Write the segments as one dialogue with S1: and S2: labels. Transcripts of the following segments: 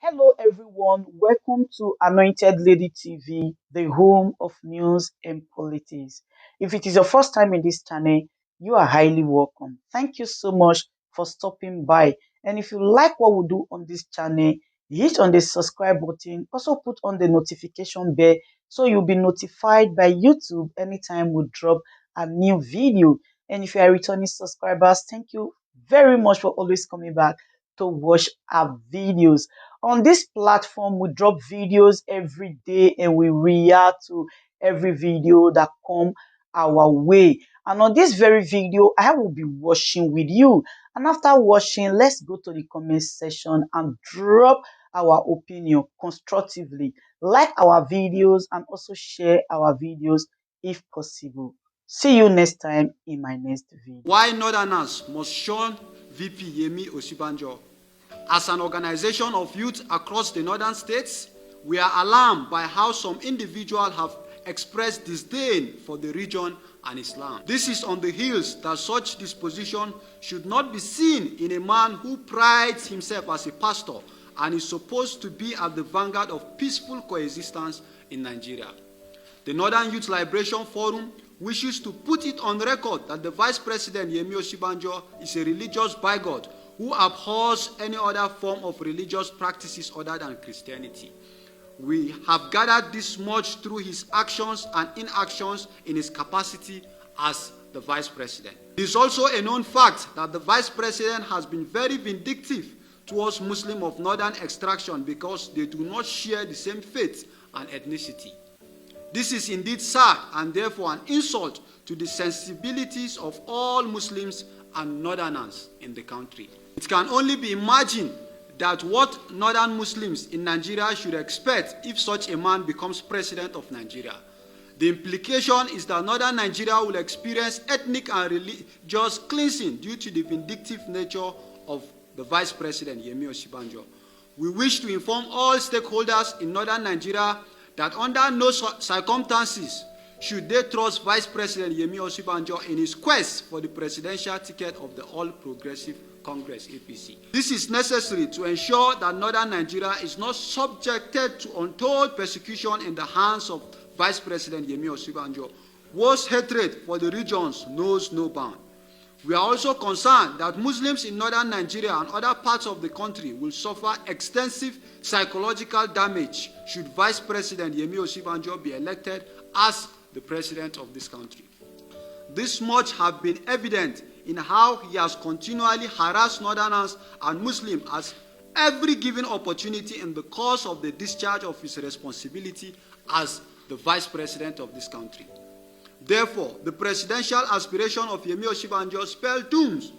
S1: Hello, everyone. Welcome to Anointed Lady TV, the home of news and politics. If it is your first time in this channel, you are highly welcome. Thank you so much for stopping by. And if you like what we do on this channel, hit on the subscribe button. Also put on the notification bell so you'll be notified by YouTube anytime we drop a new video. And if you are returning subscribers, thank you very much for always coming back to watch our videos. On this platform, we drop videos every day and we react to every video that come our way. And on this very video, I will be watching with you. And after watching, let's go to the comment section and drop our opinion constructively. Like our videos and also share our videos if possible. See you next time in my next video.
S2: Why Northerners must shun VP Yemi Osinbajo. As an organization of youth across the northern states, we are alarmed by how some individuals have expressed disdain for the region and Islam. This is on the heels that such disposition should not be seen in a man who prides himself as a pastor and is supposed to be at the vanguard of peaceful coexistence in Nigeria. The Northern Youth Liberation Forum wishes to put it on record that the Vice President Yemi Osinbajo is a religious bigot who abhors any other form of religious practices other than Christianity. We have gathered this much through his actions and inactions in his capacity as the Vice President. It is also a known fact that the Vice President has been very vindictive towards Muslims of northern extraction because they do not share the same faith and ethnicity. This is indeed sad and therefore an insult to the sensibilities of all Muslims and northerners in the country. It can only be imagined that what northern Muslims in Nigeria should expect if such a man becomes president of Nigeria. The implication is that northern Nigeria will experience ethnic and religious cleansing due to the vindictive nature of the Vice President Yemi Osinbajo. We wish to inform all stakeholders in northern Nigeria that under no circumstances should they trust Vice President Yemi Osinbajo in his quest for the presidential ticket of the All Progressive Congress (APC). This is necessary to ensure that northern Nigeria is not subjected to untold persecution in the hands of Vice President Yemi Osinbajo, whose hatred for the regions knows no bound. We are also concerned that Muslims in northern Nigeria and other parts of the country will suffer extensive psychological damage should Vice President Yemi Osinbajo be elected as the president of this country. This much has been evident in how he has continually harassed northerners and Muslims at every given opportunity in the course of the discharge of his responsibility as the Vice President of this country. Therefore, the presidential aspiration of Yemi Osinbajo spells dooms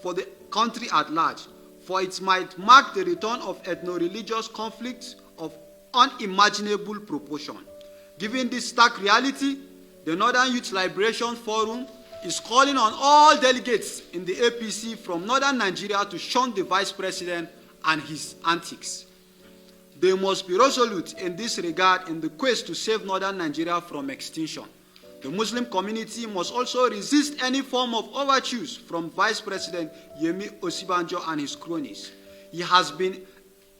S2: for the country at large, for it might mark the return of ethno-religious conflicts of unimaginable proportion. Given this stark reality, the Northern Youth Liberation Forum is calling on all delegates in the APC from northern Nigeria to shun the Vice President and his antics. They must be resolute in this regard in the quest to save northern Nigeria from extinction. The Muslim community must also resist any form of overtures from Vice President Yemi Osinbajo and his cronies. He has been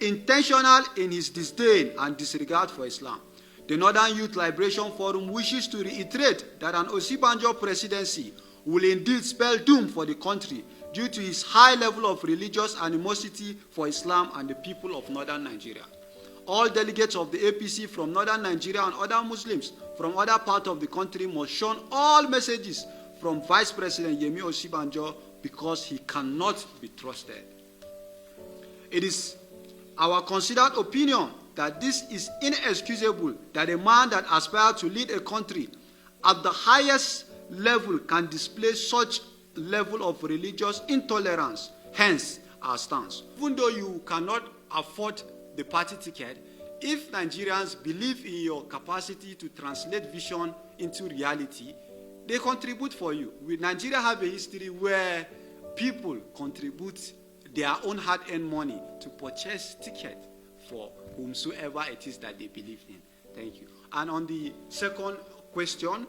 S2: intentional in his disdain and disregard for Islam. The Northern Youth Liberation Forum wishes to reiterate that an Osinbajo presidency will indeed spell doom for the country due to his high level of religious animosity for Islam and the people of northern Nigeria. All delegates of the APC from northern Nigeria and other Muslims from other parts of the country must shun all messages from Vice President Yemi Osinbajo because he cannot be trusted. It is our considered opinion that this is inexcusable that a man that aspires to lead a country at the highest level can display such level of religious intolerance. Hence our stance. Even though you cannot afford the party ticket, if Nigerians believe in your capacity to translate vision into reality, they contribute for you. Nigeria have a history where people contribute their own hard-earned money to purchase tickets for whomsoever it is that they believe in. Thank you. And on the second question,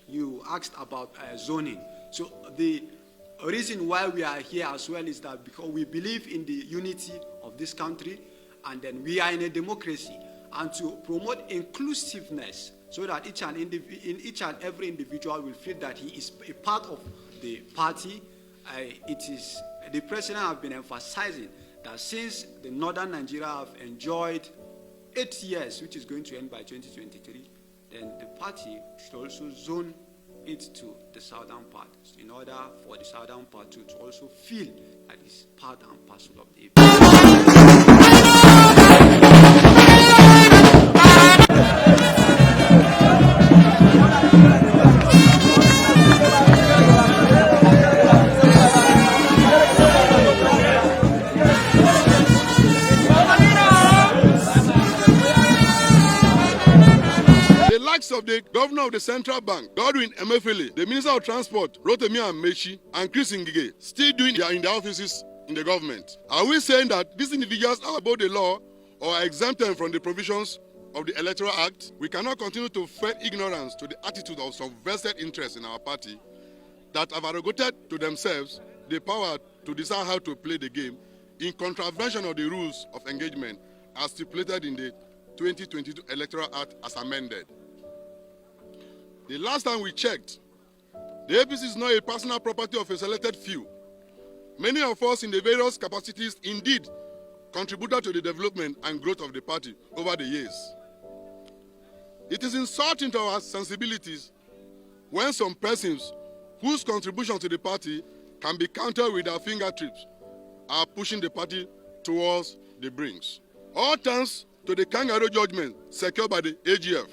S2: you asked about zoning. So the reason why we are here as well is that because we believe in the unity of this country, And then we are in a democracy, and to promote inclusiveness so that each and every individual will feel that he is a part of the party. The president has been emphasizing that since the northern Nigeria have enjoyed 8 years, which is going to end by 2023, then the party should also zone it to the southern part in order for the southern part to also feel that it's part and parcel of the
S3: of the governor of the central bank, Godwin Emefiele, the minister of transport, Rotimi Amechi, and Chris Ngige, still doing in their offices in the government. Are we saying that these individuals are above the law or are exempted from the provisions of the Electoral Act? We cannot continue to feign ignorance to the attitude of some vested interests in our party that have arrogated to themselves the power to decide how to play the game in contravention of the rules of engagement as stipulated in the 2022 Electoral Act as amended. The last time we checked, the APC is not a personal property of a selected few. Many of us in the various capacities indeed contributed to the development and growth of the party over the years. It is insulting to our sensibilities when some persons whose contribution to the party can be counted with their fingertips are pushing the party towards the brinks. All thanks to the kangaroo judgment secured by the AGF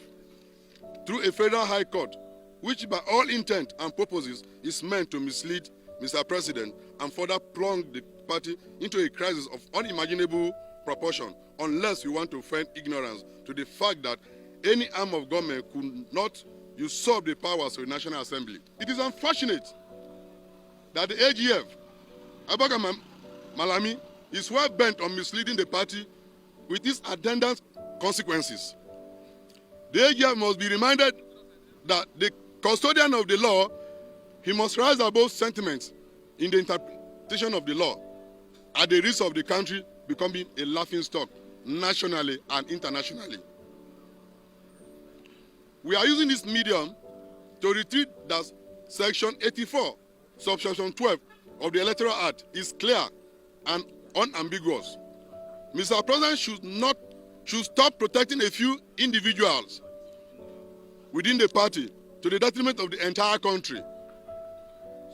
S3: through a federal high court, which by all intent and purposes is meant to mislead Mr. President and further plunge the party into a crisis of unimaginable proportion, unless we want to feign ignorance to the fact that any arm of government could not usurp the powers of the National Assembly. It is unfortunate that the AGF, Abaga Malami, is well bent on misleading the party with its attendant consequences. The AGF must be reminded that the custodian of the law, he must rise above sentiments in the interpretation of the law at the risk of the country becoming a laughingstock nationally and internationally. We are using this medium to retrieve that Section 84, Subsection 12 of the Electoral Act is clear and unambiguous. Mr. President should stop protecting a few individuals within the party to the detriment of the entire country.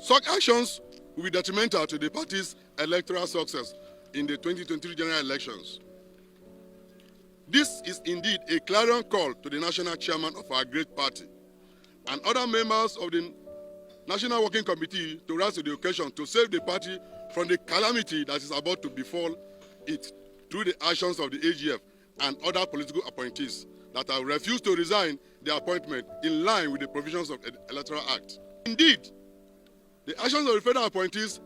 S3: Such actions will be detrimental to the party's electoral success in the 2023 general elections. This is indeed a clarion call to the national chairman of our great party and other members of the National Working Committee to rise to the occasion to save the party from the calamity that is about to befall it through the actions of the AGF and other political appointees that have refused to resign their appointment in line with the provisions of the Electoral Act. Indeed, the actions of the federal appointees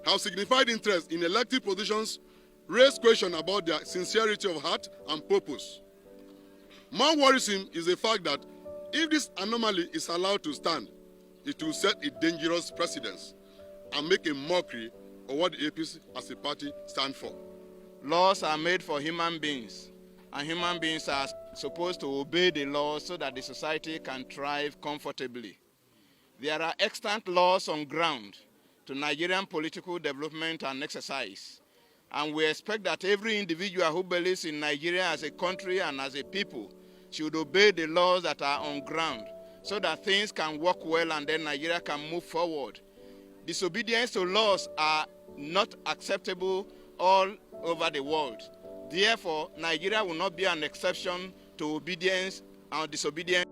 S3: have signified interest in elective positions, raised questions about their sincerity of heart and purpose. More worrisome is the fact that if this anomaly is allowed to stand, it will set a dangerous precedent and make a mockery of what the APC as a party stand for.
S4: Laws are made for human beings, and human beings are supposed to obey the laws so that the society can thrive comfortably. There are extant laws on ground to Nigerian political development and exercise, and we expect that every individual who believes in Nigeria as a country and as a people should obey the laws that are on ground so that things can work well and then Nigeria can move forward. Disobedience to laws are not acceptable all over the world. Therefore, Nigeria will not be an exception to obedience and disobedience.